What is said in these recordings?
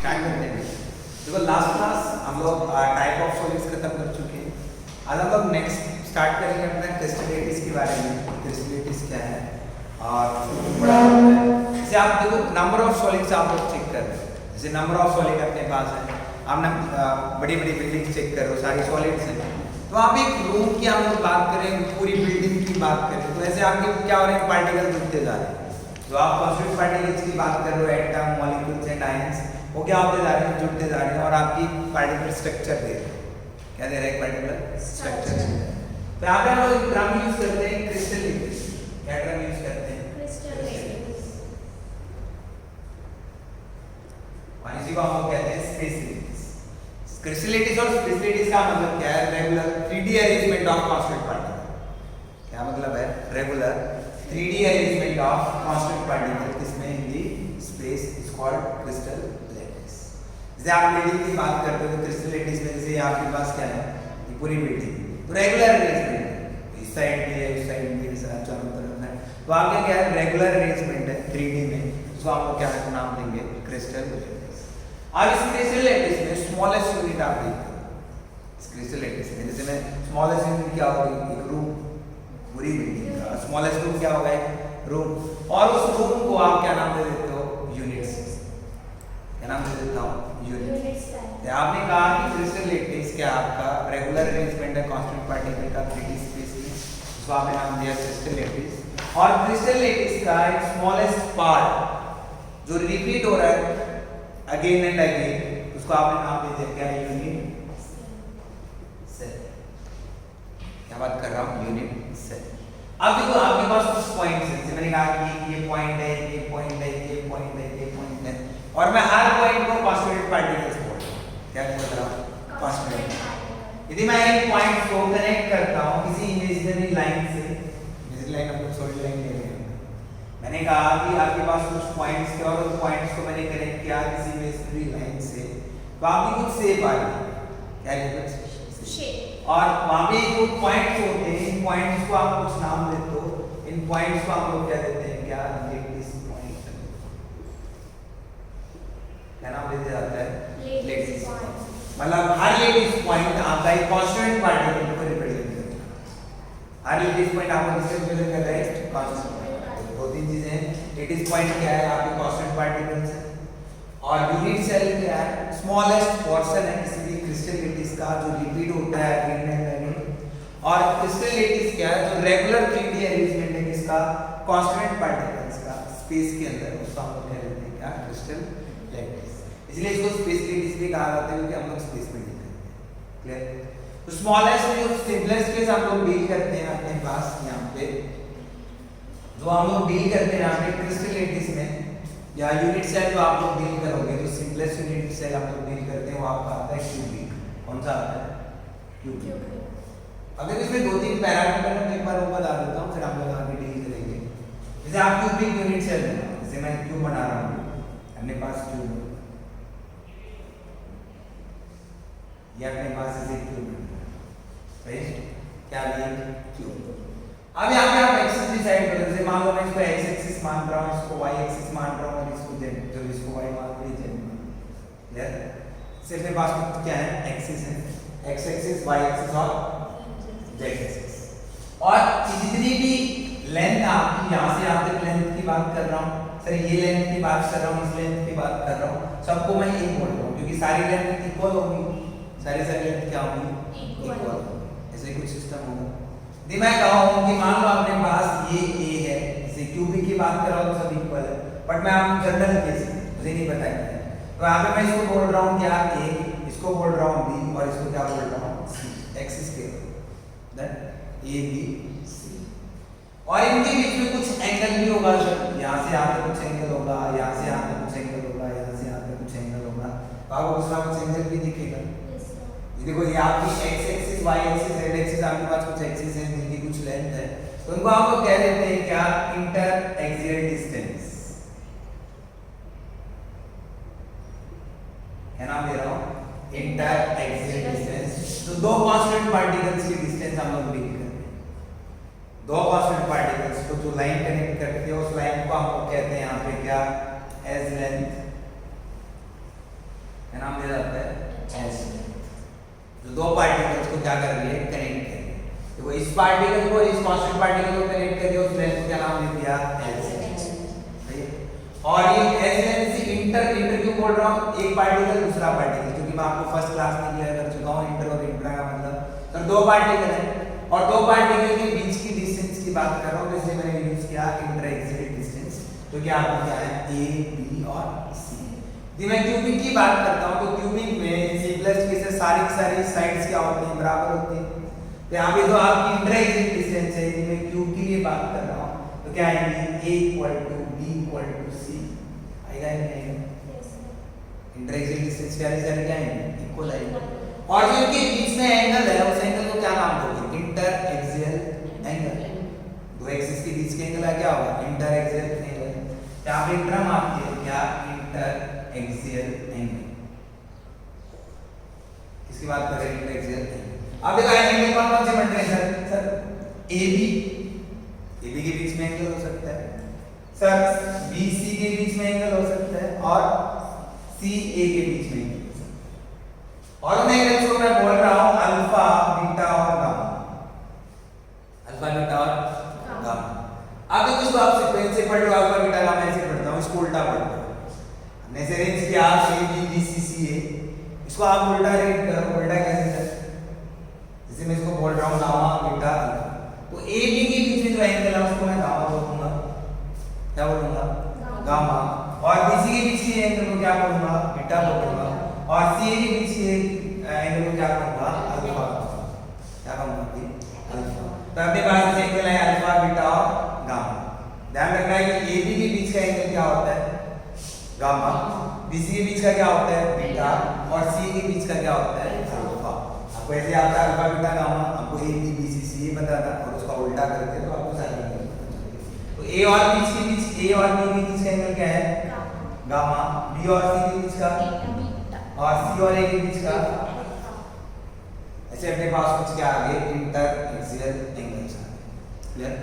Start करते हैं। देखो लास्ट क्लास हम लोग टाइप ऑफ सॉलिड्स खत्म कर चुके हैं। आज हम लोग नेक्स्ट स्टार्ट करेंगे अपना क्रिस्टलिटीज के बारे में। क्रिस्टलिटीज क्या है और बड़ा होता है। जैसे आप देखो नंबर ऑफ सॉलिड्स आप लोग चेक कर रहे हैं। जैसे नंबर ऑफ सॉलिड अपने पास है, आपने बड़ी बड़ी बिल्डिंग चेक करो, सारी सॉलिड्स हैं। तो आप एक रूम की हम लोग बात करें, पूरी बिल्डिंग की बात करें, तो ऐसे आपके क्या हो रहे हैं, पार्टिकल जुड़ते जा रहे हैं। जो आप कॉन्स्टिट्यूएंट पार्टिकल्स की बात कर रहे हो, एटम, मॉलिक्यूल्स एंड आयंस, वो क्या होते जा रहे हैं, जुड़ते जा रहे हैं और आपकी पार्टिकल स्ट्रक्चर दे रहे हैं। क्या दे रहे हैं, पार्टिकल स्ट्रक्चर। तो यहाँ पे हम लोग ड्रम यूज करते हैं क्रिस्टलिटीज। क्या ड्रम यूज करते हैं, क्रिस्टलिटीज। और इसी को हम लोग कहते हैं स्पेसिलिटीज। क्रिस्टलिटीज और स्पेसिलिटीज का मतलब क्या है, regular 3D arrangement of constant particle. क्या मतलब है, regular 3D arrangement of constant particle किसमें, in the space is called crystal lattice. जैसे आप बिल्डिंग की बात करते हो तो क्रिस्टल लैटिस में जैसे आपके पास क्या है, ये पूरी बिल्डिंग तो रेगुलर अरेंजमेंट है, इस साइड भी है, इस साइड भी है, चारों तरफ है। तो आपके क्या है, रेगुलर अरेंजमेंट है 3D में, तो आप लोग क्या नाम देंगे, क्रिस्टल लैटिस। अब इस क्रिस्टल लैटिस में स्मॉलेस्ट यूनिट आप देखते हो। क्रिस्टल लैटिस में जैसे में स्मॉलेस्ट यूनिट क्या होगी, एक रूम, पूरी बिल्डिंग का स्मॉलेस्ट रूम क्या होगा, एक रूम। और उस रूम को आप क्या नाम दे देते हो, यूनिट्स। क्या नाम दे देता हूँ, यूनिट्स। आपने कहा कि क्रिस्टल लैटिस क्या आपका रेगुलर अरेंजमेंट है कांस्टेंट पार्टिकल का 3D स्पेस में, तो आपने नाम दिया क्रिस्टल लैटिस। और क्रिस्टल लैटिस का एक स्मॉलेस्ट पार्ट जो रिपीट हो रहा है अगेन एंड अगेन, उसको आपने नाम दे दिया क्या, यूनिट सेल। क्या बात कर रहा हूँ, यूनिट सेल। अब देखो आपके पास कुछ पॉइंट्स हैं, जैसे मैंने कहा कि ये पॉइंट है, ये पॉइंट है, ये पॉइंट है, ये पॉइंट है, और मैं हर पॉइंट को कांस्टेंट पार्टिकल्स बोल रहा हूँ। क्या बोल रहा हूँ, कांस्टेंट। यदि मैं इन पॉइंट्स को कनेक्ट करता हूँ किसी इमेजिनरी लाइन से, इमेजिनरी लाइन अपनी सॉलिड लाइन ले रहे हैं, मैंने कहा कि आपके पास कुछ पॉइंट्स थे और उन पॉइंट्स को मैंने कनेक्ट किया किसी इमेजिनरी लाइन से, तो आपकी कुछ शेप आ गई। क्या कुछ शेप, और वहां पे जो पॉइंट्स होते हैं, इन पॉइंट्स को आप कुछ नाम देते हो, इन पॉइंट्स को हम लोग क्या देते हैं, क्या लैटिस पॉइंट। क्या नाम दिया जाता है, लैटिस पॉइंट। मतलब हर लैटिस पॉइंट आपका एक कांस्टेंट पार्टिकल को रिप्रेजेंट करता है। हर लैटिस पॉइंट आपको किससे रिप्रेजेंट कर रहा है, कांस्टेंट पार्टिकल। दो तीन चीजें हैं, लैटिस पॉइंट क्या है, आपके कांस्टेंट पार्टिकल्स है, और यूनिट सेल क्या है, स्मॉलेस्ट पोर्शन है किसी भी क्रिस्टल लैटिस का जो रिपीट होता है अगेन एंड अगेन। और क्रिस्टल लैटिस क्या है, जो रेगुलर 3D अरेंजमेंट है किसका, कांस्टेंट पार्टिकल्स का स्पेस के अंदर, उसको हम लोग कह लेते हैं क्या, क्रिस्टल लैटिस। इसलिए इसको स्पेस लैटिस भी कहा जाता है क्योंकि हम लोग स्पेस में डील करते हैं। क्लियर। तो स्मॉलेस्ट जो सिंपलेस्ट केस हम लोग डील करते हैं अपने पास यहाँ पे, जो हम लोग डील करते हैं यहाँ पे क्रिस्टल लैटिस में, या यूनिट सेल जो आप लोग डील करोगे, जो सिंपलेस्ट यूनिट सेल आप लोग डील करते हैं वो आपका आता है क्यूबिक। कौन सा आता है, क्यूबिक। अगर इसमें दो तीन पैरामीटर मैं एक बार वो बता देता हूँ, फिर हम लोग आगे डील करेंगे। जैसे आप क्यूबिक यूनिट सेल बनाओ, जैसे मैं क्यूब बना रहा हूँ, अपने पास क्यूब, ये अपने पास जैसे क्यूब है, क्या ये क्यूब। अब यहाँ पे आप एक्सिस डिसाइड करो, जैसे मान लो मैं इसको एक्स एक्सिस मान रहा हूँ, इसको वाई एक्सिस मान रहा हूँ, और इसको जेड, जो इसको वाई मान रही है जेड मान। क्लियर। सिर्फ मेरे पास क्या है, एक्सिस है, एक्स एक्सिस, वाई एक्सिस और जेड एक्सिस। और जितनी भी लेंथ आपकी यहाँ से यहाँ तक लेंथ की बात कर रहा हूँ, सर ये लेंथ की बात कर रहा हूँ, इस लेंथ की बात कर रहा हूँ, सबको मैं एक बोल रहा हूँ क्योंकि सारी लेंथ इक्वल होगी, सारी लेंथ क्या होगी, इक्वल। ऐसे कुछ सिस्टम होगा। यदि मैं कहूँ कि मान लो अपने पास ये ए है, जैसे क्यूबिक की बात कर रहा हूँ तो सब इक्वल है, बट मैं आपको जनरल केस मुझे नहीं बताया, तो यहाँ पे मैं इसको बोल रहा हूँ क्या, ए, इसको बोल रहा हूँ बी, और इसको क्या बोल रहा हूँ, सी। एक्सिस के ए बी सी, और इनके बीच में कुछ एंगल भी होगा, यहाँ से यहाँ पे कुछ एंगल होगा, यहाँ से यहाँ पे कुछ एंगल होगा, यहाँ से यहाँ पे कुछ एंगल होगा, तो आपको कुछ ना कुछ एंगल भी दिखेगा। देखो ये आपकी X axis, Y axis, Z axis, आपके पास कुछ एक्सिस है जिनकी कुछ लेंथ है, तो उनको आप लोग कह देते हैं क्या, इंटर एक्सियल डिस्टेंस। क्या नाम दे रहा हूँ, इंटर एक्सियल डिस्टेंस। तो दो कांस्टेंट पार्टिकल्स की डिस्टेंस हम लोग डील करते हैं। दो कांस्टेंट पार्टिकल्स को जो लाइन कनेक्ट करती है, उस लाइन को हम लोग कहते हैं यहाँ पे क्या, एज लेंथ तो दो पार्टिकल्स को क्या कर रही है, कनेक्ट कर रही है। देखो इस पार्टिकल को इस कांस्टेंट पार्टिकल को कनेक्ट कर दिया, उस लेंथ को क्या नाम दे दिया, एल। सही है। और ये एस लेंथ से इंटर क्यों बोल रहा हूँ, एक पार्टिकल दूसरा पार्टिकल, क्योंकि मैं आपको फर्स्ट क्लास में क्लियर कर चुका हूँ इंटर और इंट्रा का मतलब। तो दो पार्टिकल है और दो पार्टिकल के बीच की डिस्टेंस की बात कर रहा हूँ, इसलिए मैंने यूज किया इंटर एक्सियल डिस्टेंस, जो कि आपको क्या है, ए बी और सी। यदि मैं क्यूबिक की बात करता हूँ तो क्यूबिक में सी प्लस के से सारी साइड्स क्या होती हैं, बराबर होती हैं। तो यहाँ पे तो आपकी इंटर एक्सियल डिस्टेंस है, यदि मैं क्यूब की लिए बात कर रहा हूँ तो क्या आएगी, a equal to b equal to c आएगा नहीं, इंटर एक्सियल डिस्टेंस क्या आएगी, इक्वल आएगी। और जो इनके बीच में एंगल है उस एंगल को क्या नाम दोगे, इंटर एक्सियल एंगल। दो एक्सिस के बीच के एंगल का क्या होगा, इंटर एक्सियल एंगल। यहाँ पे टर्म आती है क्या, इंटर एक्सियल एंगल। किसकी बात कर रहे हैं, इंटर एक्सियल एंगल। अब देखो एंगल कौन से बन रहे हैं सर, AB के बीच में एंगल हो सकता है सर, BC के बीच में एंगल हो सकता है और CA के बीच में एंगल हो सकता है। और उन एंगल्स को मैं बोल रहा हूं अल्फा, बीटा और गामा। अल्फा, बीटा और गामा। अब देखो इसको आप सीक्वेंस से पढ़ लो, अल्फा बीटा गामा ऐसे पढ़ता हूं, इसको उल्टा पढ़ते हो। हमने से अरेंज किया ABCCA, इसको आप उल्टा अरेंज करो। उल्टा कैसे सर, जैसे मैं इसको बोल रहा हूं गामा बीटा अल्फा, तो AB के बीच में जो एंगल है उसको मैं गामा बोलूंगा, क्या बोलूंगा, गामा। और BC के बीच के एंगल को क्या बोलूंगा, बीटा बोलूंगा। और CA के बीच के एंगल को क्या कहूंगा, अल्फा। क्या कहूंगा, अल्फा। तो अपने पास एंगल है अल्फा, बीटा और गामा। ध्यान रखना है कि AB के बीच का एंगल क्या होता है, गामा। BC के बीच का क्या होता है, बीटा। और CA के बीच का क्या होता है, अल्फा। आपको ऐसे आता है अल्फा, बीटा, गामा, आपको AB BC CA बताता और उसका उल्टा करके तो आपको सारे एंगल। तो A और B के बीच, A और B के बीच का एंगल क्या है, गामा। B और C के बीच का, और C और A के बीच का, ऐसे अपने पास कुछ क्या आगे, इंटर एक्सियल एंगल्स आ गए। क्लियर।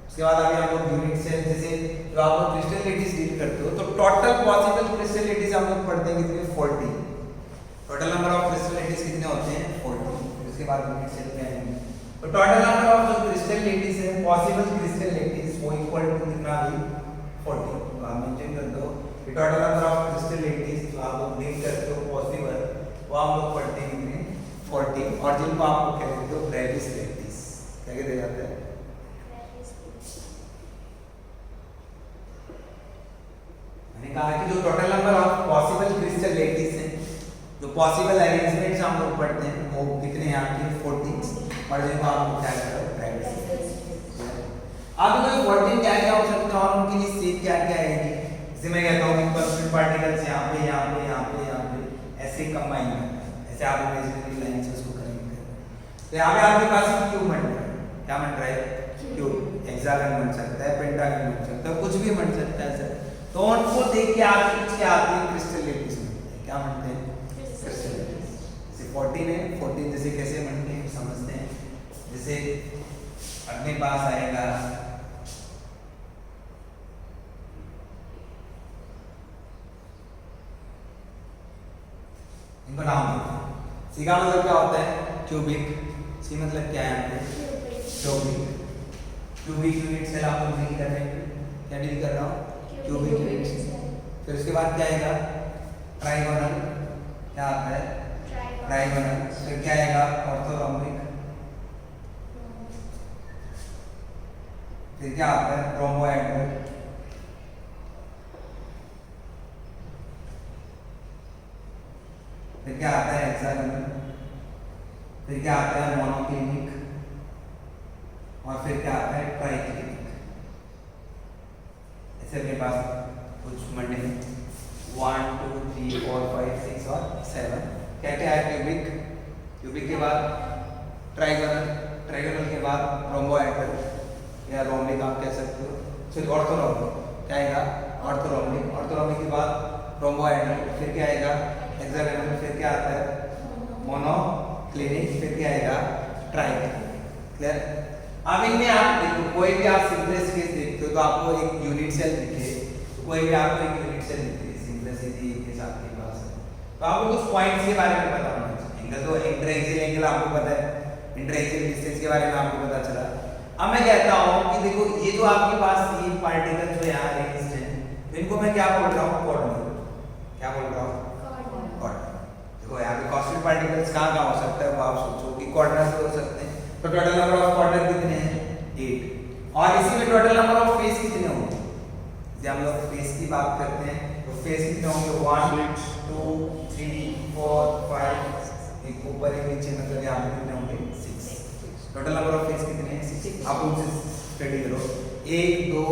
उसके बाद आगे हम लोग यूनिट सेल, जैसे जो आप लोग क्रिस्टल लेटिस डील करते हो तो टोटल पॉसिबल क्रिस्टल लेटिस हम लोग पढ़ते हैं कितने, 40। Total number of crystal lettuce कितने होते हैं, 40। उसके बाद यूनिट सेल क्या है, तो टोटल नंबर ऑफ जो क्रिस्टल लेटिस है, पॉसिबल क्रिस्टल लेटिस, वो इक्वल टू कितना भी 40। तो आप मेंशन कर दो कि total number of crystal lettuce जो आप लोग डील करते हो पॉसिबल, वो हम लोग पढ़ते हैं कितने, 40। और जिनको आप लोग कहते हो ब्रेविस लेटिस, क्या कहते जाते हैं, मैंने कहा कि जो total number of possible crystal lettuce है, जो पॉसिबल अरेंजमेंट्स हम लोग पढ़ते हैं, वो कितने हैं आपके, 40। और जिनको आप लोग क्या कहते हो, ब्रेविस। अब कोई 14 क्या क्या हो सकता है और उनके लिए शेप क्या क्या आएगी। जैसे मैं कहता हूँ कि कांस्टेंट पार्टिकल्स यहाँ पे यहाँ पे यहाँ पे यहाँ पे ऐसे कंबाइन करते हैं, ऐसे आप इमेजिनरी लाइन से उसको कनेक्ट करते हैं। तो यहाँ पे आपके पास क्यूब बन रहा है, क्या बन रहा है, क्यूब। हेक्सागन बन सकता है, पेंटागन बन सकता है, कुछ भी बन सकता है सर। तो उनको देख के आप कुछ क्या आते हैं, क्रिस्टल लेटिस बनते हैं। क्या बनते हैं, क्रिस्टल लेटिस। जैसे 14 है, 14 जैसे कैसे बनते हैं समझते हैं। जैसे अपने पास आएगा इनको नाम देते हैं। सी का मतलब क्या होता है, क्यूबिक। सी मतलब क्या है, यहाँ पे क्यूबिक। क्यूबिक यूनिट सेल आप लोग डील कर रहे हैं, क्या डील कर रहा हूँ, क्यूबिक यूनिट सेल। फिर उसके बाद क्या आएगा, ट्राइगोनल। क्या आता है, ट्राइगोनल। फिर क्या आएगा, ऑर्थोरोम्बिक। फिर क्या आता है, रोम्बोहेड्रल। फिर क्या आता है, हेक्सागोनल। फिर क्या आता है, मोनोक्लिनिक। और फिर क्या आता है, ट्राइक्लिनिक। ऐसे अपने पास कुछ मंडे 1 2 3 4 5 6 और 7 क्या क्या है, क्यूबिक। क्यूबिक के बाद ट्राइगोनल, ट्राइगोनल के बाद रोम्बोहेड्रल या रोम्बिक आप कह सकते हो। फिर ऑर्थोरोम्बिक, क्या आएगा, ऑर्थोरोम्बिक। ऑर्थोरोम्बिक के बाद रोम्बोहेड्रल। फिर क्या आएगा, हेक्सागोनल। फिर क्या आता है, मोनोक्लिनिक। फिर क्या आएगा, ट्राइक्लिनिक। क्लियर। अब इनमें आप देखो, कोई भी आप सिंपलेस्ट केस देखते हो तो आपको एक यूनिट सेल दिखे, तो कोई भी आपको एक यूनिट सेल दिखे, सिंपलिसिटी के साथ के पास है। तो आपको कुछ पॉइंट्स के बारे में पता होना चाहिए। एंगल तो इंटर एक्सियल एंगल आपको पता है, इंटर एक्सियल डिस्टेंस के बारे में आपको पता चला। अब मैं कहता हूँ कि देखो ये जो आपके पास ये पार्टिकल जो यहाँ अरेंज्ड है, इनको मैं क्या बोल रहा हूँ, कोऑर्डिनेट। क्या बोल रहा हूँ, कोऑर्डिनेट। देखो यहाँ पे कॉन्स्टेंट पार्टिकल्स कहाँ हो सकता है, वो आप सोचो कि कोऑर्डिनेट हो सकते हैं। तो टोटल नंबर ऑफ कोऑर्डिनेट कितने हैं, 8। और इसी में टोटल नंबर ऑफ फेस कितने होंगे, जब हम लोग फेस की बात करते हैं तो फेस कितने होंगे, 1 2 3 4 5, एक ऊपर एक नीचे, मतलब यहाँ पे कितने होंगे, 6। टोटल नंबर ऑफ फेस कितने हैं, 6। आप उनसे स्टडी करो, 1 2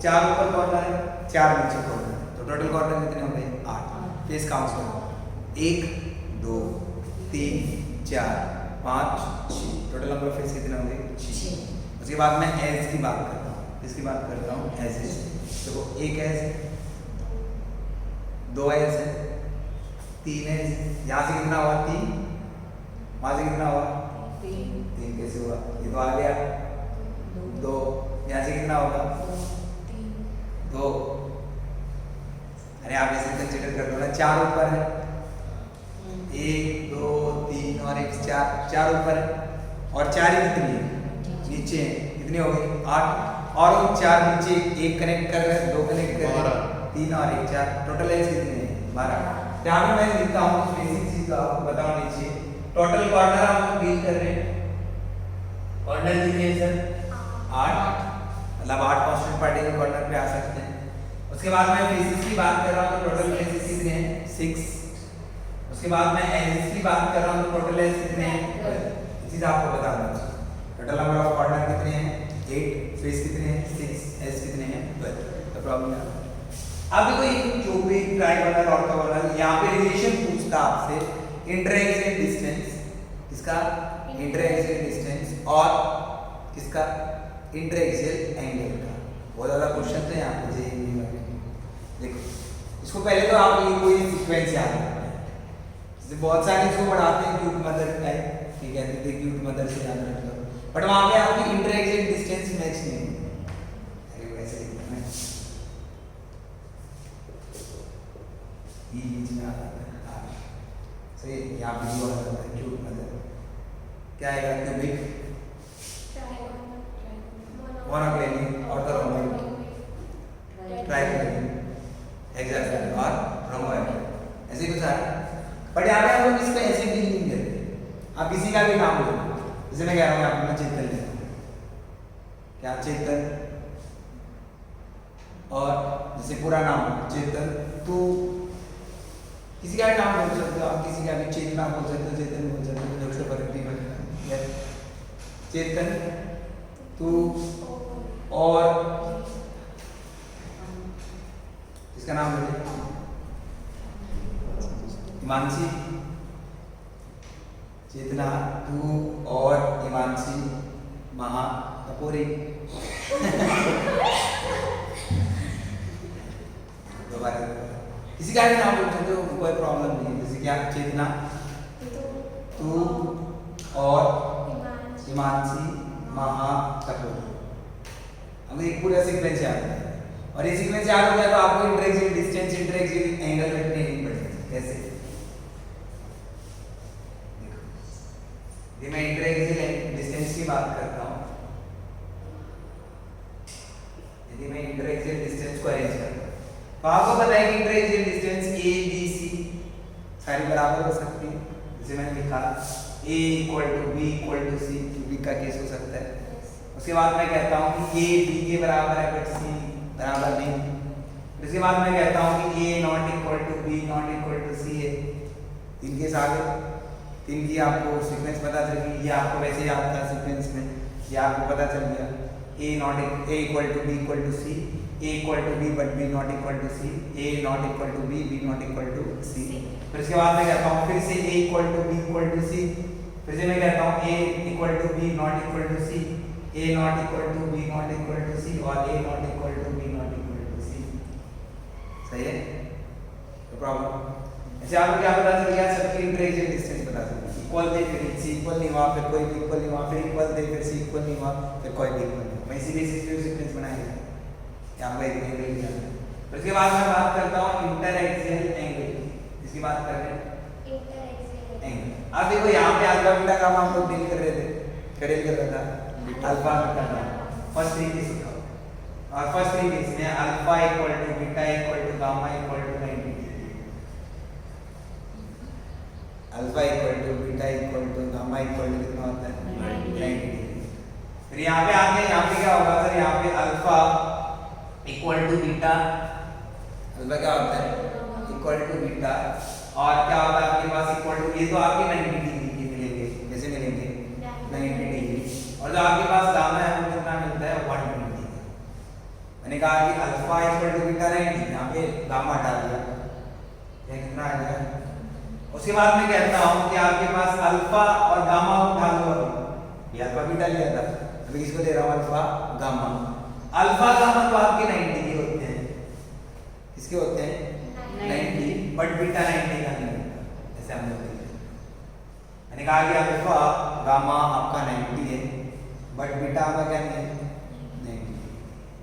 4 ऊपर कॉर्नर है, 4 नीचे कॉर्नर है, तो टोटल कॉर्नर कितने होंगे, 8। फेस काउंट करो, 1 2 3 4 5 6, टोटल नंबर ऑफ फेस कितने होंगे, 6। उसके बाद मैं एज की बात करता हूँ, किसकी बात करता हूँ, एज। देखो एक एज, 2 एज है, 3 एज। यहाँ से कितना हुआ, 3। वहां से कितना हुआ, 3 कैसे हुआ, ये तो आ गया 2। यहाँ से कितना होगा, 2। अरे आप ऐसे कंसीडर कर दो ना, 4 ऊपर है, 1 2 3 और 1 4 ऊपर है, और 4 ही कितनी है, नीचे कितनी हो गई, 8। और उन 4 नीचे 1 कनेक्ट कर रहे हैं, 2 कनेक्ट कर रहे हैं, 3 और 1 4, टोटल एज कितने हैं, 12। यहाँ पे मैं लिखता हूँ बेसिक चीज का आपको बताओ नीचे, टोटल कॉर्नर हम डील कर रहे हैं, कॉर्नर कितने हैं सर, 8, मतलब 8 कांस्टेंट पार्टिकल कॉर्नर पे आ सकते हैं। उसके बाद मैं फेसेस की बात कर रहा हूँ तो टोटल फेसेस कितने हैं, 6। उसके बाद मैं एजेस की बात कर रहा हूँ तो टोटल एज कितने हैं, 12। चीज आपको बताना चाहिए, टोटल नंबर ऑफ कॉर्नर कितने हैं, 8, फेस कितने हैं, 6, एज कितने हैं, 12। तो प्रॉब्लम है। अब देखो ये जो भी ट्राइगोनल ऑर्थोगोनल, यहाँ पे रिलेशन पूछता आपसे इंटरएक्सियल डिस्टेंस, किसका, इंटरएक्सियल डिस्टेंस, और किसका, इंटरएक्सियल एंगल का। बहुत ज्यादा क्वेश्चन है यहाँ पे जेईई में। देखो इसको पहले तो आप ये कोई सीक्वेंस याद रखना है, जैसे बहुत सारे इसको पढ़ाते हैं क्यूट मदर टाइप, ठीक है, तो क्यूट मदर से याद रख लो, बट वहाँ पे आपकी इंटरएक्सियल डिस्टेंस मैच नहीं है। अरे वैसे लिखना है, ये बीच में आ जाता है, सही। यहाँ पे जो आ जाता है क्यूट मदर, क्या आएगा, cubic, monoclinic, orthogonal, trigonal, hexagonal और रोम्बोइडल, ऐसे कुछ आ रहा है। बट यहाँ पे हम लोग इसको ऐसे डील नहीं करते, आप किसी का भी नाम लो, जैसे मैं कह रहा हूँ आपको, मैं चेतन लेता हूँ, क्या चेतन, और जैसे पूरा नाम चेतन, तू किसी का भी नाम बोल सकते हो आप, किसी का भी चेतना बोल सकते हो, चेतन बोल सकते हो, जो फर्क नहीं पड़ता, चेतन, तू, और इसका नाम बोलिए, हिमांशी, चेतना, तू और हिमांशी, महा कपूरी। दोबारा किसी का भी नाम बोल सकते हो, कोई प्रॉब्लम नहीं है। जैसे क्या, चेतना, तू और हिमांशी, महा कपूरी। अब एक पूरा सीक्वेंस याद है, और ये सीक्वेंस याद हो गया तो आपको इंटरएक्सियल डिस्टेंस, इंटरएक्सियल एंगल रखने नहीं पड़ेगा। कैसे, देखो ये मैं इंटरएक्सियल डिस्टेंस की बात करता हूँ, यदि मैं इंटरएक्सियल डिस्टेंस को अरेंज करता हूँ तो आपको पता है कि इंटरएक्सियल डिस्टेंस ए बी सी सारी बराबर हो सकती है। जैसे मैंने लिखा a equal to B equal to C, B का केस हो सकता है। उसके बाद मैं कहता हूँ कि a b के बराबर है बट c बराबर नहीं। उसके बाद मैं कहता हूँ कि a not equal to b not equal to c है। तीन केस आ गए, तीन की आपको सीक्वेंस पता चल गई। ये आपको वैसे ही आता है सीक्वेंस में, ये आपको पता चल गया a equal to b equal to c, a equal to b but b not equal to c, a not equal to b, b not equal to c। फिर इसके बाद मैं कहता हूँ फिर से a equal to b equal to c, फिर से मैं कहता हूँ a equal to b not equal to c, a not equal to b not equal to c और a not equal to b not equal to c। सही है, तो problem ऐसे आपको क्या पता चल गया, सबकी इंटरएक्शन डिस्टेंस पता चल गया। इक्वल थे फिर c इक्वल नहीं हुआ, फिर कोई भी इक्वल नहीं हुआ, फिर इक्वल थे फिर c इक्वल नहीं हुआ, फिर कोई भी इक्वल नहीं हुआ। मैं इसी बेसिस पे सीक्वेंस बनाएंगे, यहाँ पे एक एंगल लिया। फिर उसके बाद मैं बात करता हूँ इंटरएक्सियल एंगल, इसकी बात कर रहे हैं एंगल। अब देखो यहाँ पे अल्फा बीटा गामा हम लोग डील कर रहे थे, क्या डील कर रहा था? Alpha beta gamma. First three case उठाओ, और फर्स्ट थ्री केस में alpha equal to beta equal to gamma equal to 90 degree. Alpha equal to beta equal to gamma equal to कितना होता है? 90 डिग्री। फिर यहाँ पे आके यहाँ पे क्या होगा सर? यहाँ पे alpha equal to beta, alpha क्या होता है? इक्वल टू बीटा, और क्या होता है आपके पास? इक्वल टू, ये तो आपके 90 डिग्री के मिलेंगे, कैसे मिलेंगे? 90 डिग्री। और जो आपके पास गामा है वो कितना मिलता है? 120। मैंने कहा कि अल्फा इक्वल टू बीटा 90, यहाँ पे गामा हटा दिया, ये कितना आ गया? उसके बाद मैं कहता हूँ कि आपके पास अल्फा और गामा उठा लो। अभी ये अल्फा बीटा लिया था, अभी किसको दे रहा हूँ? Alpha gamma. अल्फा गामा तो आपके 90 के होते हैं, किसके होते हैं? 90, बट बीटा 90 का नहीं होता, ऐसे हम लोग देखते हैं। मैंने कहा कि अल्फा गामा आपका 90 है, बट बीटा आपका क्या नहीं है? 90।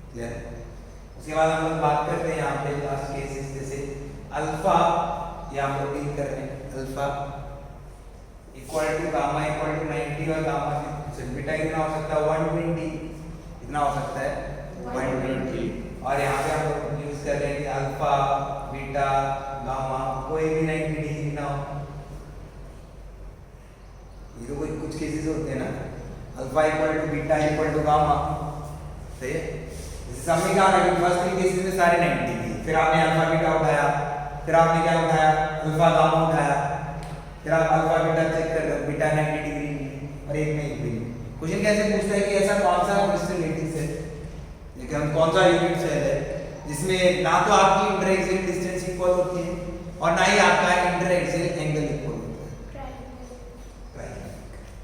क्लियर? उसके बाद हम लोग बात करते हैं यहाँ पे लास्ट केसेस, जैसे अल्फा, ये हम लोग डील कर रहे हैं, alpha equal to gamma equal to 90, और गामा बीटा कितना हो सकता है? 120। कितना हो सकता है? 120। और यहाँ पे हम लोग यूज कर रहे हैं कि अल्फा बीटा गामा कोई भी 90 डिग्री ना हो। ये तो कुछ केसेस होते हैं ना, alpha equal to beta equal to gamma, सही है? जैसे हमने क्या कहा कि फर्स्ट थ्री केसेस में सारे 90 डिग्री, फिर आपने अल्फा बीटा उठाया, फिर आपने क्या उठाया? अल्फा गामा उठाया, फिर आप अल्फा बीटा चेक कर रहे हो, बीटा 90 डिग्री और एक में एक भी। क्वेश्चन कैसे पूछता है कि ऐसा कौन सा क्रिस्टल है, लेकिन हम कौन सा यूनिट सेल है जिसमें ना तो आपकी इंटरएक्सियल डिस्टेंस इक्वल होती है और ना ही आपका इंटरएक्सियल एंगल इक्वल होता है।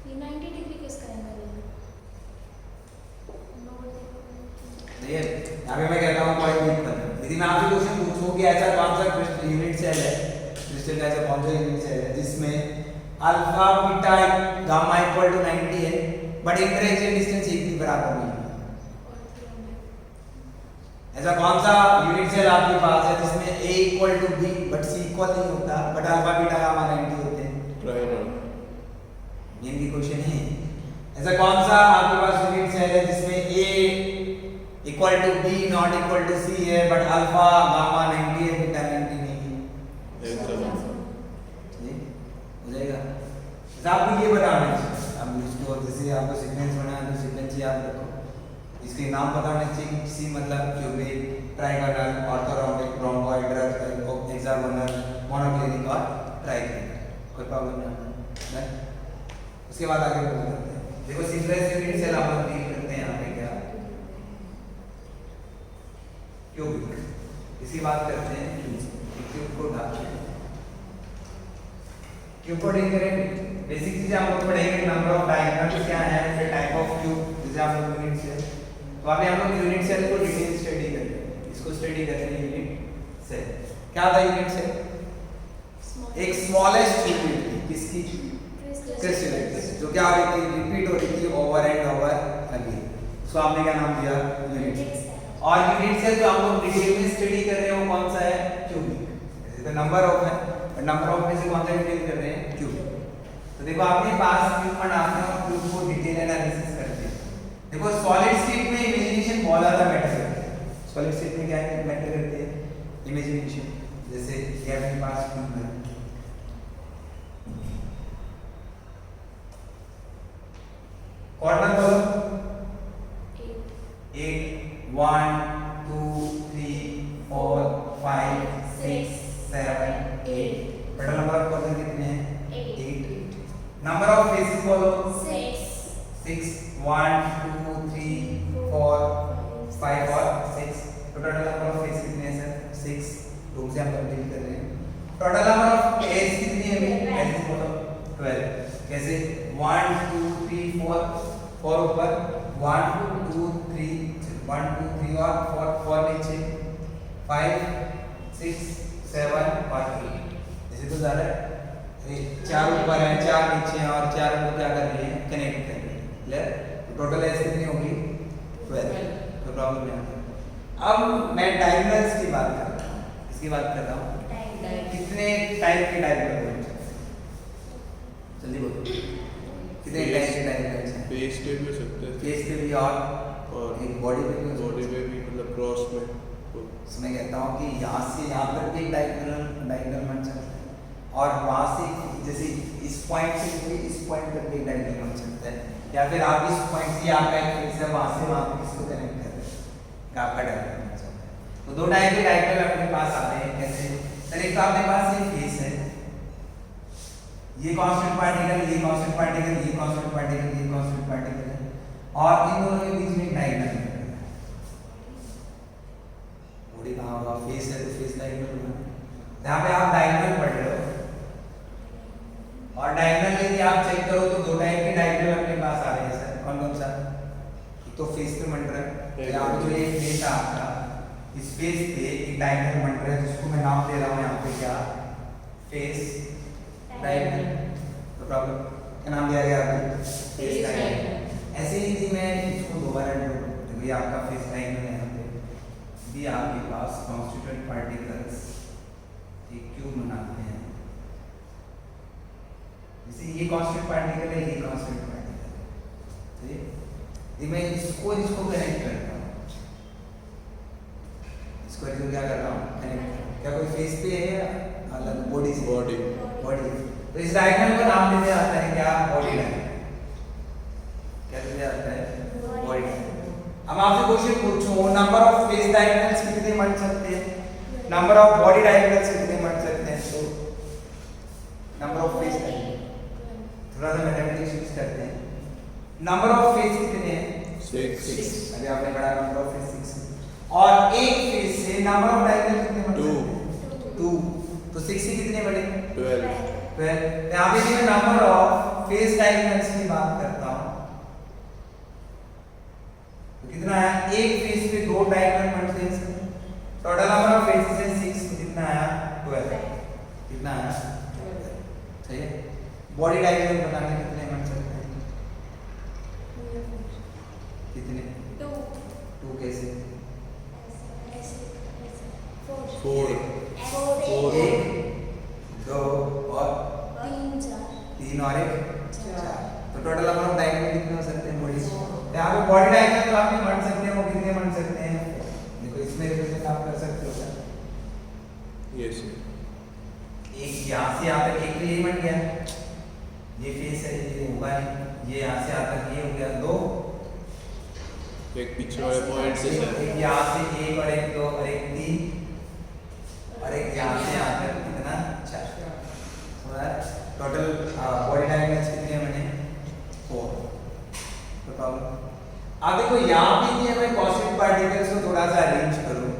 ये 90 डिग्री किसका एंगल है? देखिए यहाँ पे मैं कहता हूँ पॉइंट इक्वल। यदि मैं आपसे क्वेश्चन पूछूं कि ऐसा कौन सा क्रिस्टल यूनिट सेल है, क्रिस्टल का ऐसा कौन सा यूनिट सेल है जिसमें alpha beta gamma equal to 90 है, बट इंटरएक्सियल डिस्टेंस एक भी बराबर नहीं है, ऐसा कौन सा यूनिट सेल आपके पास है जिसमें a equal to b but c equal नहीं होता, बट अल्फा बीटा गामा 90 होते हैं? ये भी क्वेश्चन है। ऐसा कौन सा आपके पास यूनिट सेल है जिसमें a equal to b not equal to c है, बट अल्फा गामा 90 है, बीटा 90 नहीं है? हो जाएगा। आपको ये बताना चाहिए, अब इसको जैसे आपको सीक्वेंस बनाना है तो सीक्वेंस याद रखो, इसके नाम बताने चाहिए। सी मतलब cubic, trigonal, orthorhombic, rhomboidal, hexagonal, monoclinic और ट्राइक्लिनिक। कोई प्रॉब्लम नहीं है? उसके बाद आगे बढ़ते हैं। देखो सिंपलेस्ट यूनिट सेल हम लोग डील करते हैं यहाँ पे क्या? क्यूबिक। इसकी बात करते हैं क्यूब को उठाते हैं, क्यूब को डील करेंगे। बेसिक चीजें हम लोग पढ़ेंगे, नंबर ऑफ डायगोनल्स क्या है, फिर टाइप ऑफ क्यूब, जैसे हम लोग यूनिट सेल। तो अभी हम लोग यूनिट सेल को डिटेल स्टडी करेंगे, इसको स्टडी करेंगे यूनिट सेल। क्या था यूनिट सेल? एक स्मॉलेस्ट यूनिट थी, किसकी? क्रिस्टल, जो क्या हो रही थी? रिपीट हो रही थी over and over again, so आपने क्या नाम दिया? Unit cell. और यूनिट सेल जो हम लोग डिटेल में स्टडी कर रहे हैं वो कौन सा है? क्यूबिक। जैसे तो नंबर ऑफ है, और नंबर ऑफ में से कौन सा डिटेल कर रहे हैं? क्यूबिक। तो देखो आपने पास क्यूब बनाते हैं और क्यूब को डिटेल एनालिसिस करते हैं। देखो सॉलिड स्टेट में इमेजिनेशन बहुत ज्यादा मैटर करती है। सॉलिड स्टेट में क्या मैटर करती है? इमेजिनेशन। जैसे ये अपने पास क्यूब है, कॉर्नर बोलो 8 1 2 3 4 5 6 7 8। टोटल नंबर ऑफ कॉर्नर कितने हैं? 8। नंबर ऑफ फेसेस बोलो 6 1 2 3 4 5 और 6। तो टोटल नंबर ऑफ फेस कितने हैं सर? 6। रूम से हम कंप्लीट कर रहे हैं। टोटल नंबर ऑफ एज कितनी है? एज बोलो 12। कैसे? 1 2 3 4 4 ऊपर 1 2 3 1 2 3 और 4 नीचे 5 6 7 और 8। जैसे तो जा रहा है 4 ऊपर है 4 नीचे हैं और 4 को क्या कर रही है? कनेक्ट कर रही है। क्लियर? तो टोटल एज कितनी होगी? 12। तो प्रॉब्लम नहीं है। अब मैं डायगोनल्स की बात कर रहा हूँ, इसकी बात कर रहा हूँ। कितने टाइप के डायगोनल? कितने टाइप के डायग्राम्स हैं? फेस पे भी हो सकते हैं फेस पे भी और एक बॉडी पे भी हो सकता है। बॉडी पे भी मतलब क्रॉस में तो तो मैं कहता हूँ कि यहाँ से यहाँ तक भी एक डायग्राम बन सकता है और वहाँ से जैसे इस पॉइंट से लेके इस पॉइंट तक भी एक डायग्राम बन सकता है, या फिर आप इस पॉइंट से आपका एक फेस है वहाँ से वहाँ तक इसको कनेक्ट कर रहे हैं, आपका डायग्राम बन सकता है। तो दो टाइप के डायग्राम अपने पास आते हैं। कैसे? सर एक तो आपके पास ये फेस है, ये कांस्टेंट पार्टिकल, ये कांस्टेंट पार्टिकल, ये कांस्टेंट पार्टिकल, ये कांस्टेंट पार्टिकल है, और इन दोनों के बीच में एक डायग्राम है। बॉडी कहाँ होगा? फेस है तो फेस डायग्राम होगा। यहाँ पे आप डायग्राम पढ़ रहे हो और डायग्राम यदि आप चेक करो तो दो टाइप के डायग्राम अपने पास आ रहे हैं सर। कौन कौन सा? एक तो फेस पे बन रहा है, तो यहाँ पे जो एक फेस है आपका, इस फेस पे एक डायग्राम बन रहा है जिसको मैं नाम दे रहा हूँ यहाँ पे क्या? Phase diagram. तो प्रॉब्लम क्या नाम दिया गया आपको? Phase diagram. ऐसे ही यदि मैं इसको दोबारा तो ये आपका फेस डायग्राम है। यहाँ पे भी आपके पास कॉन्स्टिट्यूएंट पार्टिकल्स एक क्यूब बनाते हैं। जैसे ये कांस्टेंट पार्टिकल है, ये कांस्टेंट पार्टिकल है, ठीक है? मैं इसको कनेक्ट करता हूँ, इसको क्या कर रहा हूँ? कनेक्ट। क्या कोई फेस पे है या अलग बॉडी से? Body body. तो इस डायग्राम का नाम देते आता है क्या? Body diagram. क्या देते आता है? Body diagram. अब आपसे क्वेश्चन पूछूं, नंबर ऑफ फेस डायग्राम्स कितने बन सकते हैं? नंबर ऑफ बॉडी डायग्राम्स कितने बन सकते हैं? तो नंबर ऑफ फेस डायग्राम, थोड़ा सा मैथमेटिक्स यूज करते हैं। नंबर ऑफ फेस कितने हैं? 6 अभी आपने पढ़ा नंबर ऑफ फेस 6, और एक फेस से नंबर ऑफ डायग्राम कितने बन सकते हैं? 2। तो 6 से कितने बने? 12 12। यहाँ पे मैं नंबर ऑफ फेस डायग्राम्स की बात करता हूँ तो कितना आया? एक फेस पे दो डायग्राम बनते हैं। टोटल नंबर ऑफ फेसेस है 6, कितना आया? 12। कितना आया? 12। सही है। बॉडी डायग्राम बनाने कितने बन सकते हैं? कितने? 2 कैसे? 4 1 2 और 3 और 1 4। तो टोटल नंबर ऑफ डायग्राम कितने हो सकते हैं बॉडी? यहाँ पे बॉडी डायग्राम तो आपने बन सकते हैं, वो कितने बन सकते हैं? देखो इसमें रिप्रेजेंट आप कर सकते हो सर। यस एक यहाँ से यहाँ तक एक तो ये बन गया, ये फेस है, ये होगा नहीं, ये यहाँ से यहाँ तक ये हो गया 2, एक पीछे वाले पॉइंट से सर एक यहाँ से 1 और 1 2 और 1 3 और एक यहाँ से यहाँ तक कितना? 4। टोटल बॉडी डायग्राम्स कितने बने? 4। तो प्रॉब्लम अब देखो यहाँ पे दिए मैं कांस्टेंट पार्टिकल्स को थोड़ा सा अरेंज करूँ,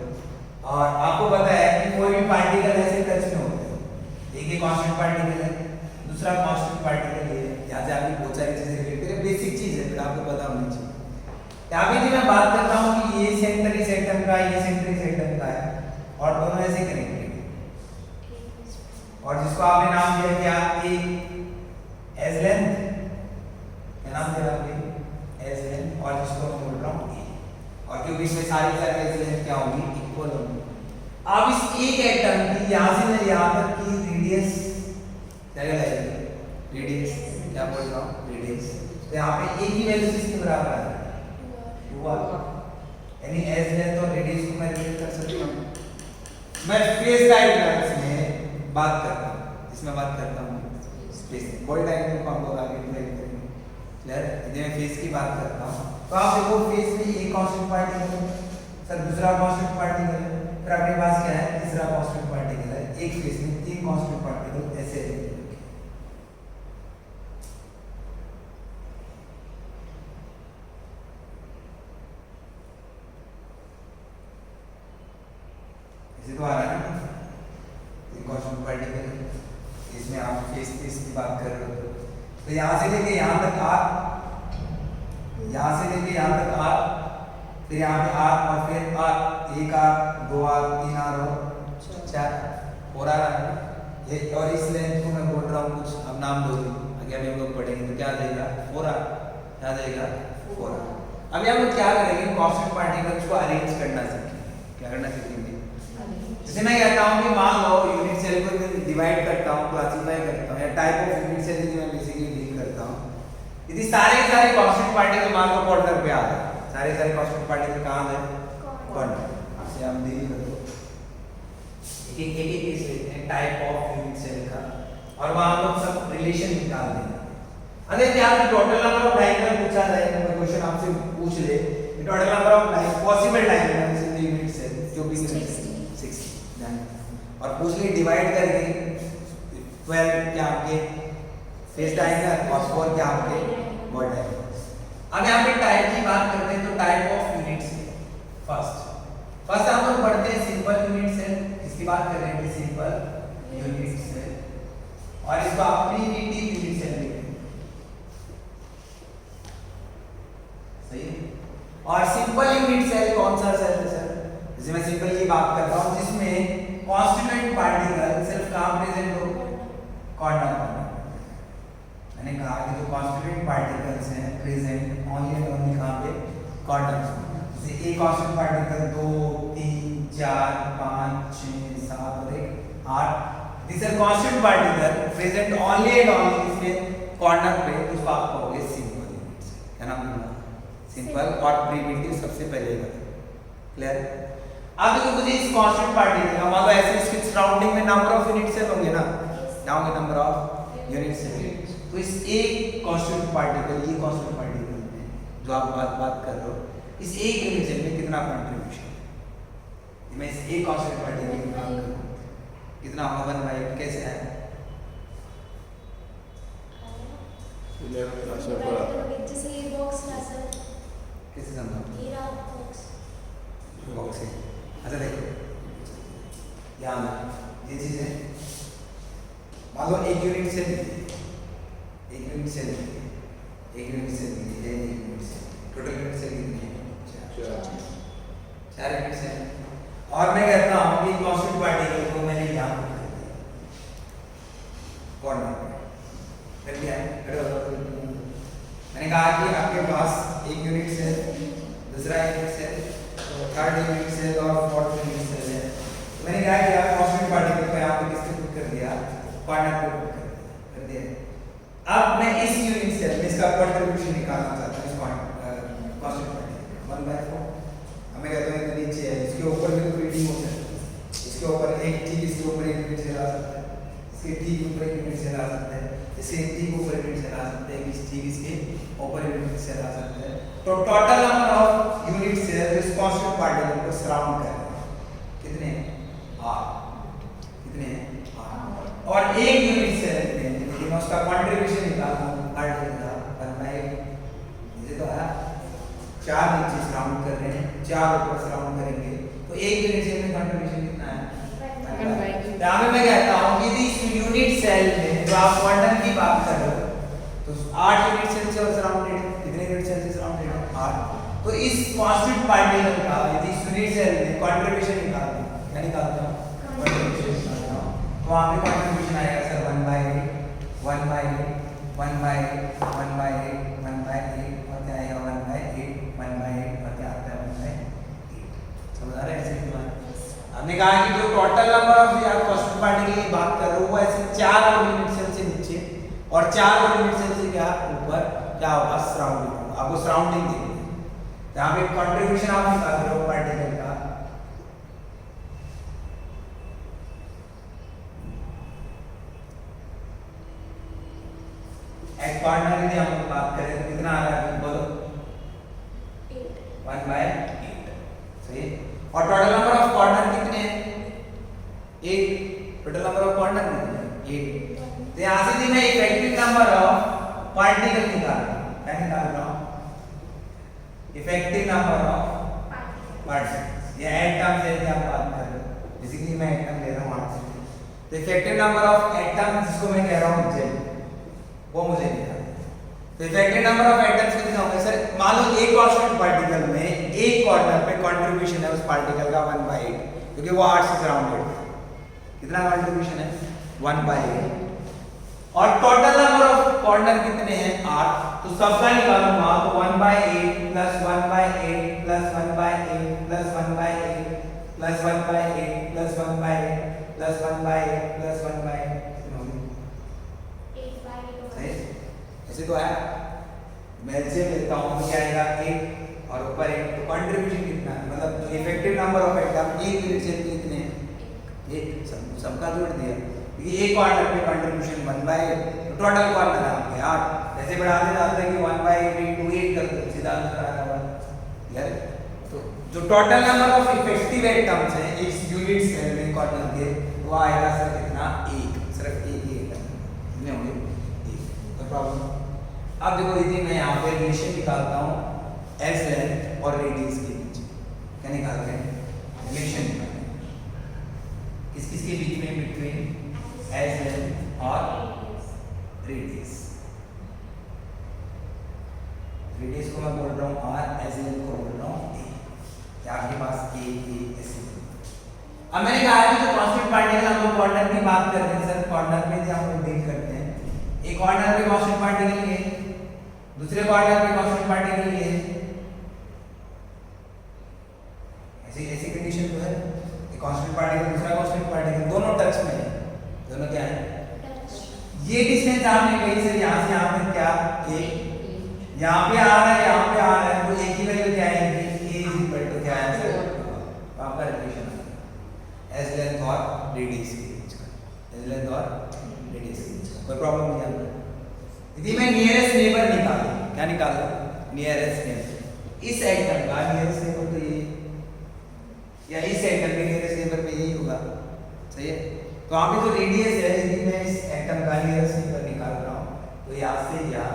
और आपको पता है कि कोई भी पार्टिकल ऐसे टच में होते हैं। एक ही कांस्टेंट पार्टिकल है, दूसरा कांस्टेंट पार्टिकल है, यहाँ से आपकी बहुत सारी चीजें रिलेट करें, बेसिक चीज है, फिर आपको पता होनी चाहिए। यहाँ पे मैं बात करता हूँ कि ये सेंटर इस एटम का, ये सेंटर इस एटम का है, और दोनों ऐसे कनेक्टेड है, और जिसको आपने नाम दिया क्या? ए एज लेंथ, क्या नाम दिया आपने? एज लेंथ, और जिसको मैं बोल रहा हूँ ए, और क्योंकि इसमें सारी एज लेंथ क्या होंगी? इक्वल होंगी। अब इस एक एटम की यहाँ से मैं यहाँ तक की रेडियस क्या कहलाएगी? रेडियस। क्या बोल रहा हूँ? रेडियस। तो यहाँ पे एक ही वैल्यू किसके बराबर आ रहा है? 2r। यानी एज लेंथ और रेडियस को मैं रिलेट कर सकता हूँ। मैं फेस डायग्राम्स में बात करता हूँ, इसमें बात करता हूँ स्पेस। बॉडी डायग्राम को हम लोग आगे डिराइव करेंगे। क्लियर? यदि मैं फेस की बात करता हूँ तो आप देखो फेस में एक कांस्टेंट पार्टिकल है सर, दूसरा कांस्टेंट पार्टिकल है, फिर आपके पास क्या है? तीसरा कांस्टेंट पार्टिकल है। एक फेस में 3 कांस्टेंट पार्टिकल ऐसे है। इसे तो आ रहा है ना, ये कांस्टेंट पार्टिकल, इसमें आप फेस की बात कर रहे हो, तो यहाँ से लेके यहाँ तक r, यहाँ से लेके यहाँ तक r, फिर यहाँ पे r और फिर r, 1 r 2 r 3 r और 4 4 आ रहा है ये। और इस लेंथ को मैं बोल रहा हूँ कुछ, अब नाम दो आगे हम लोग पढ़ेंगे तो क्या आ जाएगा? 4 r। क्या आ जाएगा? 4 r। अभी हम लोग क्या करेंगे? कांस्टेंट पार्टिकल्स को अरेंज करना सीखेंगे। क्या करना सीखेंगे? जैसे मैं कहता हूँ कि मान लो यूनिट सेल को डिवाइड करता हूँ, क्लासिफाई करता हूँ, या टाइप ऑफ यूनिट सेल मैं बेसिकली डील करता हूँ। यदि सारे कांस्टेंट पार्टिकल मान लो कॉर्नर पे आ गए, सारे कांस्टेंट पार्टिकल कहाँ है? कॉर्नर। से हम डील करो एक केस लेते हैं टाइप ऑफ यूनिट सेल का, और वहां हम लोग सब रिलेशन निकाल देंगे। अगर यहाँ पे टोटल नंबर ऑफ डायगोनल पूछा जाए, कोई क्वेश्चन आपसे पूछ ले total number of possible diagonals in the unit cell जो भी 60 और पूछ ले डिवाइड करके 12 क्या आपके फेस डायगोनल और 4 क्या आपके बॉड डायगोनल। अब यहाँ पे टाइप की बात करते हैं तो type of unit cell first हम लोग पढ़ते हैं सिंपल यूनिट सेल, इसकी बात कर रहे हैं सिंपल यूनिट सेल, और इसको आप प्रिमिटिव यूनिट सेल लिखेंगे, सही है। और सिंपल यूनिट सेल कौन सा सेल है सर? जैसे मैं सिंपल की बात कर रहा हूं जिसमें कांस्टीट्यूएंट पार्टिकल सिर्फ कहां प्रेजेंट हो? कॉर्नर पर। मैंने कहा कि जो कांस्टीट्यूएंट पार्टिकल्स हैं प्रेजेंट ओनली एंड ओनली कहां पे? कॉर्नर पर। जैसे एक कांस्टीट्यूएंट पार्टिकल 2 3 4 5 6 7 और 8 this are constituent particle present only and only इसमें कॉर्नर पे, उसको आप कहोगे सिंपल यूनिट सेल। क्या नाम है? सिंपल और प्रिमिटिव सबसे पहले बता। क्लियर? अब देखो मुझे इस कांस्टेंट पार्टिकल का मान लो ऐसे इसके सराउंडिंग में नंबर ऑफ यूनिट सेल होंगे ना, क्या होंगे? Number of unit cell. तो इस एक कांस्टेंट पार्टिकल, ये कांस्टेंट पार्टिकल में जो आप बात कर रहे हो, इस एक यूनिट सेल में कितना कंट्रीब्यूशन है? मैं इस एक कांस्टेंट पार्टिकल की बात करूं कितना होगा? 1/8 कैसे है? 11 क्लास में पढ़ा। जैसे ये बॉक्स ना सर, कैसे समझा? ये रहा बॉक्स बॉक्स है। अच्छा देखो यहाँ ये चीज है, मान लो एक यूनिट सेल एक यूनिट सेल एक unit cell total unit cell कितनी है? 4 यूनिट सेल। और मैं कहता हूँ कि कांस्टेंट पार्टिकल को मैंने यहाँ पर कर दिया कॉर्नर पे, कर दिया है। मैंने कहा कि आपके पास एक यूनिट सेल, दूसरा unit cell, third unit cell और फोर्थ यूनिट सेल है। तो मैंने क्या किया? कांस्टेंट पार्टिकल को यहाँ पे किससे पुट कर दिया? कॉर्नर पे पुट कर दिया। अब मैं इस यूनिट सेल में इसका कंट्रीब्यूशन निकालना चाहता हूँ, इस कांस्टेंट पार्टिकल 1/4। हमें कहते हैं कि नीचे है, इसके ऊपर भी तो रीडिंग हो सकती है, इसके ऊपर एक ठीक इसके ऊपर एक यूनिट सेल आ सकता है, इसके ठीक ऊपर एक यूनिट सेल आ सकता है, इसके ठीक ऊपर यूनिट सेल आ सकते हैं, ठीक इसके ऊपर यूनिट सेल आ सकते हैं। तो total number of unit cell इस कांस्टेंट पार्टिकल को सराउंड कर रहे हैं कितने? 8। कितने हैं? 8। और एक यूनिट सेल कितने हैं? लेकिन उसका कंट्रीब्यूशन निकालना पार्टिकल का 1/8 ये तो है। 4 नीचे सराउंड कर रहे हैं, 4 ऊपर सराउंड करेंगे, तो एक यूनिट सेल में कंट्रीब्यूशन कितना है? 1/8। यहाँ मैं कहता हूँ कि इस यूनिट सेल में जो आप क्वांटम की बात कर रहे हो तो 8 यूनिट सेल से सराउंडेड है। कितने यूनिट सेल से सराउंडेड है? 8। तो इस कांस्टेंट पार्टिकल का यदि इस यूनिट सेल में कंट्रीब्यूशन निकालते हैं, क्या निकालते हैं? कंट्रीब्यूशन निकालते हैं। तो वहाँ पे कंट्रीब्यूशन आएगा सर 1/8 1/8 1/8 1/8 1/8 और क्या आएगा? 1/8 1/8 और क्या आता है? 1/8। समझ आ रहा है? ऐसे क्यों? हमने कहा कि जो टोटल नंबर ऑफ यार कांस्टेंट पार्टिकल की बात कर रहे हो वो ऐसे 4 यूनिट सेल से नीचे और 4 यूनिट सेल से क्या ऊपर क्या होगा? सराउंडिंग होगा। आपको सराउंडिंग देंगे, यहाँ पे कंट्रीब्यूशन आप निकाल रहे हो पार्टिकल का। एक कॉर्नर यदि हम बात करें तो कितना आ रहा है? बोलो 1/8। सही। और टोटल नंबर ऑफ कॉर्नर कितने हैं? 8। टोटल नंबर ऑफ कॉर्नर कितने हैं? 8। तो यहाँ से मैं इफेक्टिव नंबर ऑफ पार्टिकल निकाल रहा हूँ। क्या निकाल रहा हूँ? Effective number of particles. ये एटम से आप बात कर रहे हो, बेसिकली मैं एटम ले रहा हूँ 8 से। तो इफेक्टिव नंबर ऑफ एटम जिसको मैं कह रहा हूँ जेल, वो मुझे निकालना है। तो इफेक्टिव नंबर ऑफ एटम्स कितने होंगे सर? मान लो एक कांस्टेंट पार्टिकल में एक कॉर्नर पे कंट्रीब्यूशन है उस पार्टिकल का 1/8 क्योंकि वो 8 से सराउंडेड है। कितना कंट्रीब्यूशन है? 1/8। और टोटल नंबर ऑफ कॉर्नर कितने हैं? 8। तो सबका निकालूंगा तो 1/8 plus 1/8 plus 1/8 plus 1/8 plus 1/8 plus 1/8 plus 1/8 plus 1/8 कितने होंगे? 8/8 सही? ऐसे तो है। मैं एलसीएम लेता हूँ तो क्या आएगा 8 और ऊपर 8, तो कंट्रीब्यूशन कितना है, मतलब जो इफेक्टिव नंबर ऑफ एटम एक यूनिट सेल के कितने हैं, एक। सबका जोड़ दिया क्योंकि एक क्वार्टर पे कंट्रीब्यूशन 1/8, तो टोटल क्वार्टर आपके 8, ऐसे बढ़ाते जाते हैं कि 1/8 into 8 कर दो, सीधा आंसर आ रहा है यार। तो जो total number of effective atoms हैं इस यूनिट सेल में क्वार्टर के, वो आएगा सर कितना, 1, सिर्फ एक ही एटम कितने होंगे, 1। तो प्रॉब्लम अब देखो यदि मैं यहाँ पे रिलेशन निकालता हूँ एस लेंथ और रेडियस के बीच, क्या निकालते हैं, रिलेशन निकालते हैं किस किस के बीच में, बिटवीन एस लेंथ और रेडियस। रेडियस को मैं बोल रहा हूँ आर, एस लेंथ को बोल रहा हूँ ए, या आपके पास ए ऐसे। अब मैंने कहा कि जो कांस्टेंट पार्टिकल हम लोग कॉर्नर की बात करते हैं सर, कॉर्नर पे जो हम लोग डील करते हैं, एक कॉर्नर पे कांस्टेंट पार्टिकल ये, दूसरे कॉर्नर पे कांस्टेंट पार्टिकल ये, ऐसी कंडीशन तो है, एक कांस्टेंट पार्टिकल दूसरा कांस्टेंट पार्टिकल दोनों टच में है, दोनों क्या है, ये डिस्टेंस आपने कही सर यहाँ से यहाँ पे क्या, ए, यहाँ पे आ रहा है, यहाँ पे आ रहा है, तो एक ही वैल्यू क्या आएगी, ए इज इक्वल टू क्या है सर, आपका रिलेशन एस लेंथ और रेडियस के बीच का, एस लेंथ और रेडियस के बीच का, कोई प्रॉब्लम नहीं है। यदि मैं नियरेस्ट नेबर निकालूं, क्या निकालूं, नियरेस्ट नेबर, इस एटम का नियरेस्ट नेबर तो ये, या इस एटम के नियरेस्ट नेबर पे यही होगा, सही है। तो यहाँ पे जो रेडियस है, यदि मैं इस एटम का नियरेस्ट नेबर निकाल रहा हूँ, तो यहाँ से यहाँ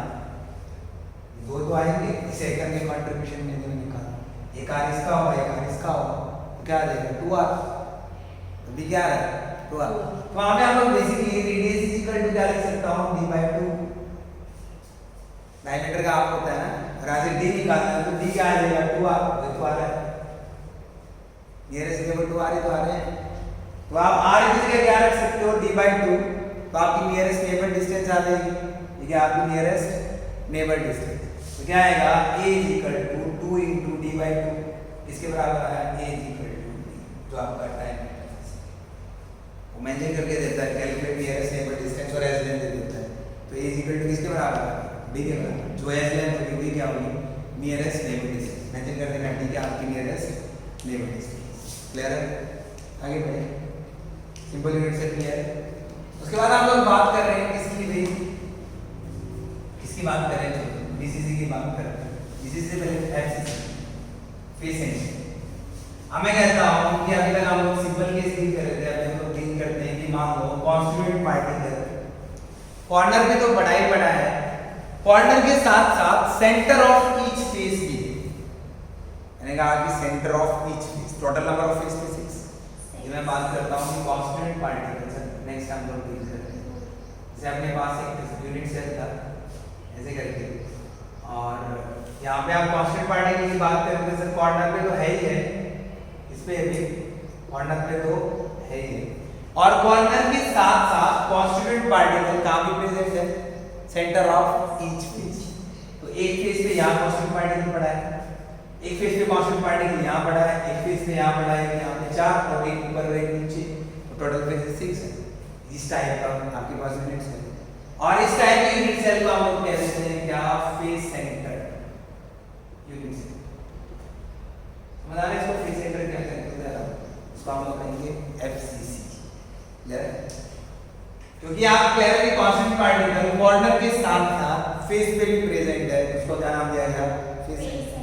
दो तो आएंगे, इस एटम के कंट्रीब्यूशन में जो निकाल, एक आर इसका होगा, एक आर इसका होगा, तो क्या आ जाएगा 2r, तो भी क्या है 2r। तो वहाँ पे हम लोग basically radius is equal to क्या लिख सकता हूँ, d/2, डायमीटर का आप होता है ना, और आज डी निकालना है तो डी क्या आ जाएगा 2r, तो आ रहा है नियरेस्ट नेबर 2r ही तो आ रहे हैं, तो आप r की जगह क्या रख सकते हो, d/2, तो आपकी नियरेस्ट नेबर डिस्टेंस आ जाएगी, ठीक है, आपकी नियरेस्ट नेबर डिस्टेंस, तो क्या आएगा a is equal to 2 into d/2, इसके बराबर है a is equal to d, जो आपका टाइम वो मेंशन करके देता है, कैलकुलेट नियरेस्ट नेबर डिस्टेंस और एस लेंथ दे देता है, तो a इज इक्वल टू किसके बराबर है, d के बराबर, जो एस लेंथ होगी वही क्या होगी, नियरेस्ट नेबर डिस्टेंस, मेंशन कर देना d क्या आपकी नियरेस्ट नेबर डिस्टेंस। क्लियर है, आगे बढ़े, सिंपल यूनिट से क्लियर है। उसके बाद हम लोग बात कर रहे हैं किसकी भी, किसकी बात कर रहे हैं, बीसीसी की बात कर रहे हैं, बीसीसी से पहले एफसीसी, फेस सेंस। अब मैं कहता हूँ कि अभी तक हम लोग सिंपल केस डील कर रहे थे, अभी हम लोग डील करते हैं कि मान लो कॉन्स्टिट्यूएंट पार्टिकल कॉर्नर पे तो बड़ा ही बड़ा है, कॉर्नर के साथ साथ सेंटर ऑफ ईच फेस भी है, मैंने कहा कि centre of each face, total number of face पे 6। ये मैं बात करता हूँ कि कॉन्स्टिट्यूएंट पार्टिकल सर, नेक्स्ट हम लोग डील करते हैं, जैसे अपने पास एक यूनिट सेल था ऐसे करके, और यहाँ पे आप कांस्टेंट पार्टिकल की बात करेंगे सर, कॉर्नर पे तो है ही है, इस पे भी कॉर्नर पे तो है ही है, और कॉर्नर के साथ साथ कांस्टेंट पार्टिकल कहाँ भी प्रेजेंट है, सेंटर ऑफ ईच फेस। तो एक फेस पे यहाँ कांस्टेंट पार्टिकल पड़ा है, एक फेस पे कांस्टेंट पार्टिकल यहाँ पड़ा है, एक फेस पे यहाँ पड़ा है, यहाँ पे 4 और एक ऊपर और एक नीचे, तो टोटल फेस 6 है। इस टाइप का आपके पास यूनिट सेल, और इस टाइप के यूनिट सेल को हम लोग कहते हैं क्या, फेस सेंटर यूनिट सेल। समझ आ रहा है इसको, फेस सेंटर क्या कहते हैं, उसको हम लोग कहेंगे एफसीसी। क्लियर है, क्योंकि आप कह रहे हैं कांस्टेंट पार्टिकल कॉर्नर के साथ साथ फेस पे भी प्रेजेंट है, उसको क्या नाम दिया गया, फेस सेंटर।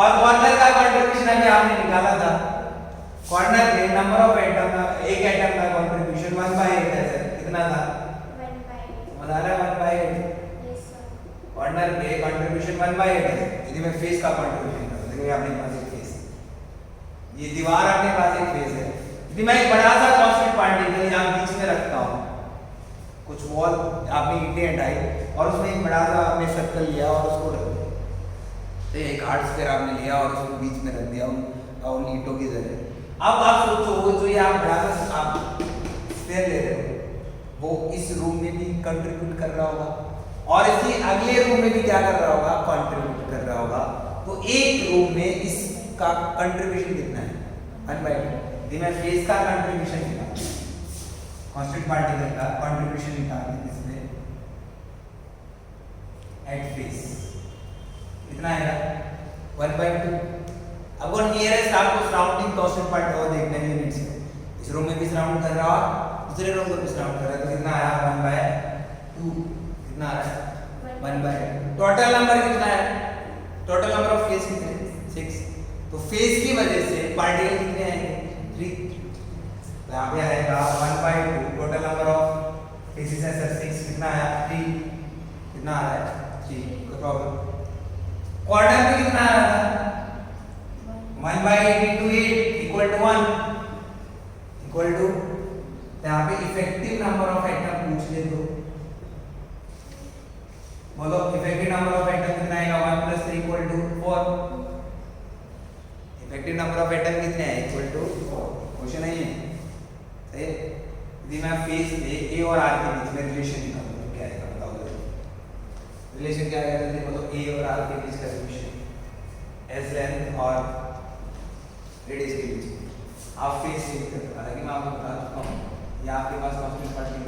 और कॉर्नर का कंट्रीब्यूशन अभी आपने निकाला था, कॉर्नर पे नंबर ऑफ एटम का, एक एटम का कंट्रीब्यूशन 1/8 है सर, कितना था, 1/8, समझ आ रहा है 1/8, yes sir, कॉर्नर पे कंट्रीब्यूशन 1/8 है। यदि मैं फेस का कंट्रीब्यूशन करूं, देखिए अपने पास एक फेस, ये दीवार अपने पास एक फेस है, यदि मैं एक बड़ा सा कांस्टेंट पार्टिकल यहाँ बीच में रखता हूँ, कुछ वॉल आपने ईंटें हटाई और उसमें एक बड़ा सा आपने सर्कल लिया और उसको रख दिया, तो एक हार्ड स्फीयर आपने लिया और उसको बीच में रख दिया उन ईंटों की जगह। अब आप सोचो, जो ये आप बड़ा सा आप स्फीयर ले रहे हो, वो इस रूम में भी कंट्रीब्यूट कर रहा होगा, और इसी अगले रूम में भी क्या कर रहा होगा, कंट्रीब्यूट कर रहा होगा। तो एक रूम में इसका कंट्रीब्यूशन कितना है, 1/8। यदि मैं फेस का कंट्रीब्यूशन निकालूं, कांस्टेंट पार्टिकल का कंट्रीब्यूशन निकालने इसमें एट फेस, ऑक्सीलरी को डिस्काउंट कर रहा है तो कितना आया 1/2 कितना आ रहा है 1/2 टोटल नंबर कितना है टोटल नंबर ऑफ फेज कितने 6 तो फेज की वजह से पार्टिकल कितने आएंगे 3 तो यहाँ पे आएगा 1/2 टोटल नंबर ऑफ फेसेस है सर 6 कितना आया 3 कितना आ रहा है 3 कोई प्रॉब्लम क्वार्टर में कितना आ रहा था 1/8 into 8 equal to 1 equal to यहाँ पे इफेक्टिव नंबर ऑफ एटम पूछ ले तो बोलो इफेक्टिव नंबर ऑफ एटम कितना आएगा 1 plus 3 equal to 4 effective number of atom कितने हैं equal to 4 क्वेश्चन है ये सही है यदि मैं फेज ए और आर के बीच में रिलेशन निकालूं तो क्या आएगा बताओ रिलेशन क्या आएगा जल्दी बोलो ए और आर के बीच का रिलेशन एस लेंथ और रेडियस के बीच आप फेज से हालांकि मैं आपको बता चुका हूँ ये आपके पास कांस्टेंट पार्टिकल